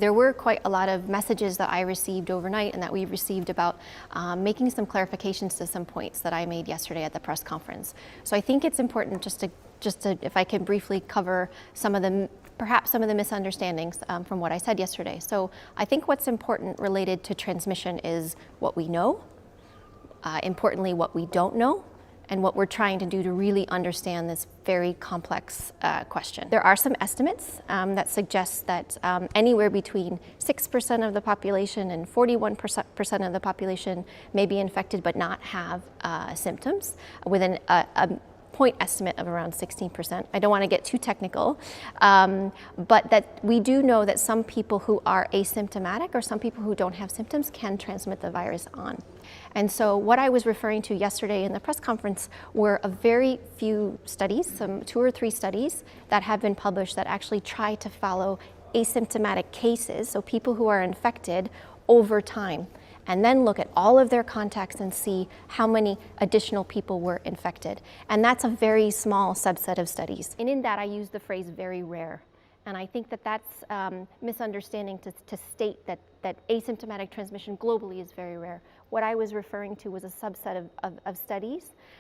There were quite a lot of messages that I received overnight and that we received about making some clarifications to some points that I made yesterday at the press conference. So I think it's important just to if I can briefly cover perhaps some of the misunderstandings from what I said yesterday. So I think what's important related to transmission is what we know, importantly what we don't know, and what we're trying to do to really understand this very complex question. There are some estimates that suggest that anywhere between 6% of the population and 41% of the population may be infected but not have symptoms, with a point estimate of around 16%. I don't want to get too technical, but that we do know that some people who are asymptomatic or some people who don't have symptoms can transmit the virus on. And so what I was referring to yesterday in the press conference were a very few studies, some 2 or 3 studies that have been published that actually try to follow asymptomatic cases, so people who are infected over time, and then look at all of their contacts and see how many additional people were infected. And that's a very small subset of studies. And in that, I use the phrase very rare. And I think that that's misunderstanding to state that asymptomatic transmission globally is very rare. What I was referring to was a subset of studies